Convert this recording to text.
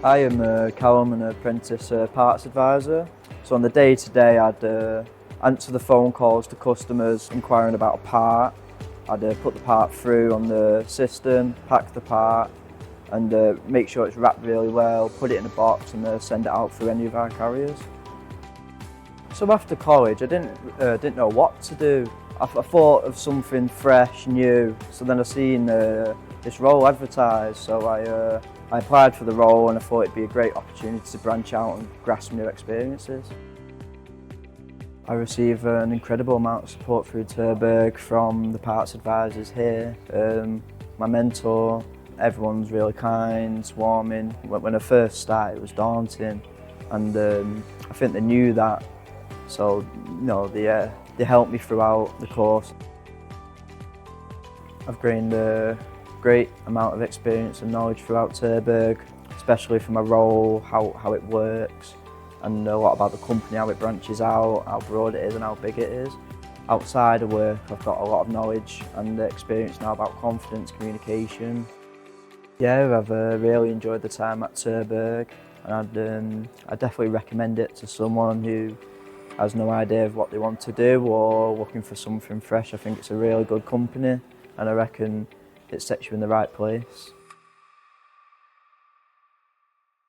I am Callum, an Apprentice parts advisor. So on the day-to-day I'd answer the phone calls to customers inquiring about a part. I'd put the part through on the system, pack the part and make sure it's wrapped really well, put it in a box and send it out through any of our carriers. So after college I didn't know what to do. I thought of something fresh, new, so then I seen this role advertised, so I applied for the role and I thought it'd be a great opportunity to branch out and grasp new experiences. I receive an incredible amount of support through Terberg from the parts advisors here. My mentor, everyone's really kind, warming. When I first started it was daunting and I think they knew that, so they helped me throughout the course. I've gained a great amount of experience and knowledge throughout Terberg, especially for my role, how it works, and a lot about the company, how it branches out, how broad it is and how big it is. Outside of work, I've got a lot of knowledge and experience now about confidence, communication. Yeah, I've really enjoyed the time at Terberg, and I'd definitely recommend it to someone who has no idea of what they want to do or looking for something fresh. I think it's a really good company and I reckon it sets you in the right place.